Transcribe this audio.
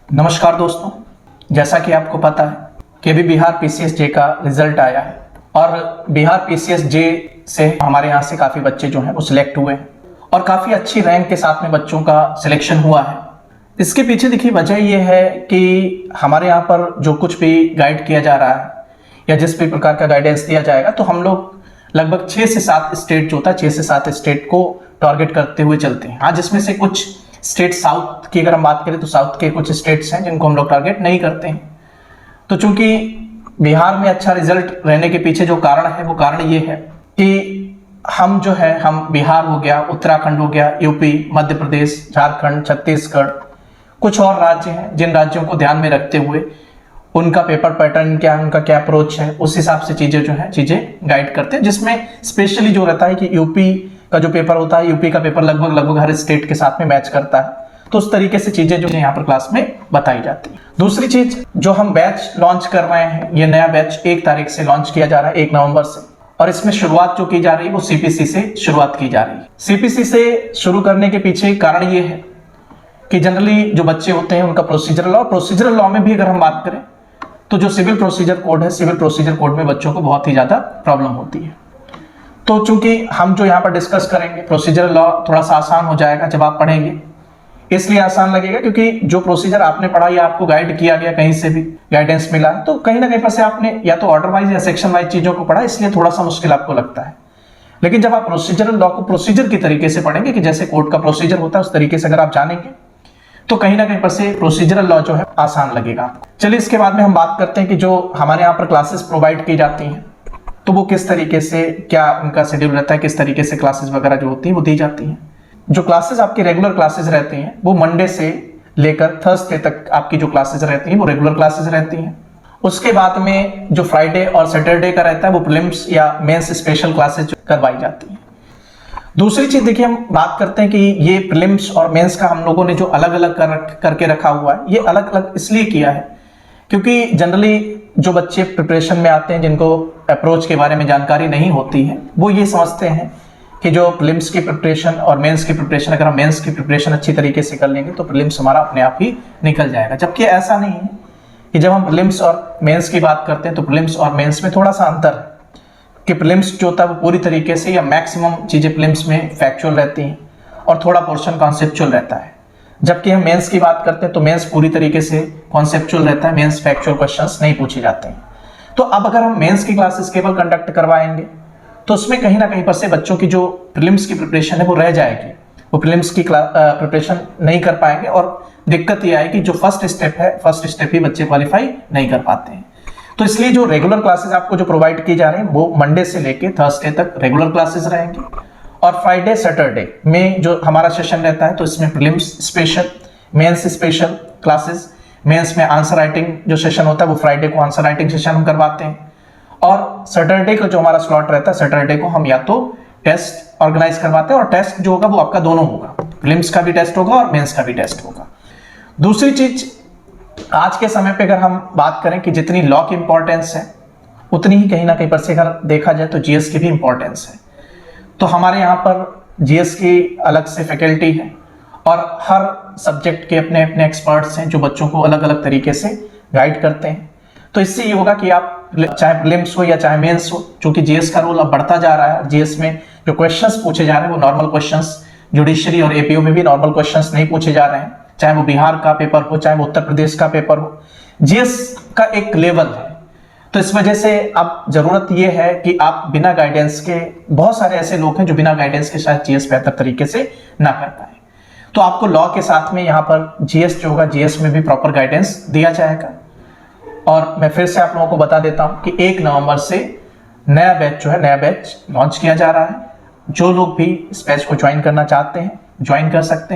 नमस्कार दोस्तों, जैसा कि आपको पता है कि अभी बिहार पीसीएस जे का रिजल्ट आया है और बिहार पीसीएस जे से हमारे यहाँ से काफ़ी बच्चे जो हैं वो सिलेक्ट हुए हैं और काफ़ी अच्छी रैंक के साथ में बच्चों का सिलेक्शन हुआ है। इसके पीछे देखिए वजह ये है कि हमारे यहाँ पर जो कुछ भी गाइड किया जा रहा है या जिस भी प्रकार का गाइडेंस दिया जाएगा तो हम लोग लगभग 6 से 7 स्टेट जो होता है 6 से 7 स्टेट को टारगेट करते हुए चलते हैं। हाँ, जिसमें से कुछ स्टेट साउथ की अगर हम बात करें तो साउथ के कुछ स्टेट्स हैं जिनको हम लोग टारगेट नहीं करते हैं। तो चूंकि बिहार में अच्छा रिजल्ट रहने के पीछे जो कारण है वो कारण ये है कि हम बिहार हो गया, उत्तराखंड हो गया, यूपी, मध्य प्रदेश, झारखंड, छत्तीसगढ़, कुछ और राज्य हैं जिन राज्यों को ध्यान में रखते हुए उनका पेपर पैटर्न क्या है, उनका क्या अप्रोच है, उस हिसाब से चीजें गाइड करते हैं। जिसमें स्पेशली जो रहता है कि यूपी का जो पेपर होता है, यूपी का पेपर लगभग हर स्टेट के साथ में मैच करता है, तो उस तरीके से चीजें जो है यहाँ पर क्लास में बताई जाती है। दूसरी चीज, जो हम बैच लॉन्च कर रहे हैं, ये नया बैच 1 तारीख से लॉन्च किया जा रहा है, 1 नवंबर से, और इसमें शुरुआत जो की जा रही है वो सीपीसी से शुरुआत की जा रही है। सीपीसी से शुरू करने के पीछे कारण ये है कि जनरली जो बच्चे होते हैं उनका प्रोसीजरल लॉ में भी अगर हम बात करें तो जो सिविल प्रोसीजर कोड है, सिविल प्रोसीजर कोड में बच्चों को बहुत ही ज्यादा प्रॉब्लम होती है। तो चूंकि हम जो यहाँ पर डिस्कस करेंगे प्रोसीजरल लॉ थोड़ा सा आसान हो जाएगा जब आप पढ़ेंगे, इसलिए आसान लगेगा क्योंकि जो प्रोसीजर आपने पढ़ा या आपको गाइड किया गया, कहीं से भी गाइडेंस मिला है, तो कहीं ना कहीं पर से आपने या तो ऑर्डर वाइज या सेक्शन वाइज चीजों को पढ़ा, इसलिए थोड़ा सा मुश्किल आपको लगता है। लेकिन जब आप प्रोसीजरल लॉ को प्रोसीजर की तरीके से पढ़ेंगे कि जैसे कोर्ट का प्रोसीजर होता है उस तरीके से अगर आप जानेंगे तो कहीं ना कहीं पर से प्रोसीजरल लॉ जो है आसान लगेगा आपको। चलिए इसके बाद में हम बात करते हैं कि जो हमारे यहाँ पर क्लासेस प्रोवाइड की जाती हैं तो वो किस तरीके से, क्या उनका शेड्यूल रहता है, किस तरीके से क्लासेस वगैरह जो होती हैं वो दी जाती हैं। जो क्लासेस आपकी रेगुलर क्लासेस रहती हैं वो मंडे से लेकर थर्सडे तक आपकी जो क्लासेस रहती हैं वो रेगुलर क्लासेस रहती हैं। उसके बाद में जो फ्राइडे और सैटरडे का रहता है वो प्रीलिम्स या मेंस स्पेशल क्लासेस करवाई जाती हैं। दूसरी चीज देखिए, हम बात करते हैं कि ये प्रीलिम्स और मेंस का हम लोगों ने जो अलग अलग करके रखा हुआ है, ये अलग अलग इसलिए किया है क्योंकि जनरली जो बच्चे प्रिपरेशन में आते हैं जिनको अप्रोच के बारे में जानकारी नहीं होती है, वो ये समझते हैं कि जो प्रीलिम्स की प्रिपरेशन और मेंस की प्रिपरेशन, अगर हम मेंस की प्रिपरेशन अच्छी तरीके से कर लेंगे तो प्रीलिम्स हमारा अपने आप ही निकल जाएगा। जबकि ऐसा नहीं है कि जब हम प्रीलिम्स और मेंस की बात करते हैं तो प्रीलिम्स और मेंस में थोड़ा सा अंतर है कि प्रीलिम्स जो होता है वो पूरी तरीके से या मैक्सिमम चीजें प्रीलिम्स में फैक्चुअल रहती हैं और थोड़ा पोर्शन कॉन्सेप्चुअल रहता है। जबकि हम मेंस की बात करते हैं तो मेंस पूरी तरीके से कॉन्सेप्चुअल रहता है, मेंस फैक्चुअल क्वेश्चंस नहीं पूछे जाते हैं। तो अब अगर हम मेंस की क्लासेस केवल कंडक्ट करवाएंगे तो उसमें कहीं ना कहीं पर से बच्चों की जो प्रीलिम्स की प्रिपरेशन है वो रह जाएगी, वो प्रीलिम्स की प्रिपरेशन नहीं कर पाएंगे और दिक्कत ये आएगी जो फर्स्ट स्टेप ही बच्चे क्वालिफाई नहीं कर पाते हैं। तो इसलिए जो रेगुलर क्लासेस आपको जो प्रोवाइड की जा रही हैं वो मंडे से लेके थर्सडे तक रेगुलर क्लासेस रहेंगी और फ्राइडे सैटरडे में जो हमारा सेशन रहता है तो इसमें prelims special, mains special classes, mains में आंसर राइटिंग जो सेशन होता है वो फ्राइडे को आंसर राइटिंग सेशन हम करवाते हैं और सैटरडे का जो हमारा स्लॉट रहता है सैटरडे को हम या तो टेस्ट ऑर्गेनाइज करवाते हैं और टेस्ट जो होगा वो आपका दोनों होगा, प्रीलिम्स का भी टेस्ट होगा और मेंस का भी टेस्ट होगा। दूसरी चीज, आज के समय पे अगर हम बात करें कि जितनी लॉ की इंपॉर्टेंस है उतनी ही कहीं ना कहीं पर से अगर देखा जाए तो जीएस की भी इंपॉर्टेंस है। तो हमारे यहाँ पर जीएस की अलग से फैकल्टी है और हर सब्जेक्ट के अपने अपने एक्सपर्ट्स हैं जो बच्चों को अलग अलग तरीके से गाइड करते हैं। तो इससे ये होगा कि आप चाहे प्रीलिम्स हो या चाहे मेंस हो, चूंकि जीएस का रोल अब बढ़ता जा रहा है, जीएस में जो क्वेश्चंस पूछे जा रहे हैं वो नॉर्मल क्वेश्चंस, जुडिशरी और एपीओ में भी नॉर्मल क्वेश्चंस नहीं पूछे जा रहे हैं, चाहे वो बिहार का पेपर हो चाहे वो उत्तर प्रदेश का पेपर हो, जीएस का एक लेवल है। तो इस वजह से अब जरूरत यह है कि आप बिना गाइडेंस के, बहुत सारे ऐसे लोग हैं जो बिना गाइडेंस के शायद जीएस बेहतर तरीके से ना कर पाए, तो आपको लॉ के साथ में यहाँ पर जीएस जो होगा, जीएस में भी प्रॉपर गाइडेंस दिया जाएगा। और मैं फिर से आप लोगों को बता देता हूँ कि 1 नवंबर से नया बैच लॉन्च किया जा रहा है। जो लोग भी इस बैच को ज्वाइन करना चाहते हैं ज्वाइन कर सकते हैं।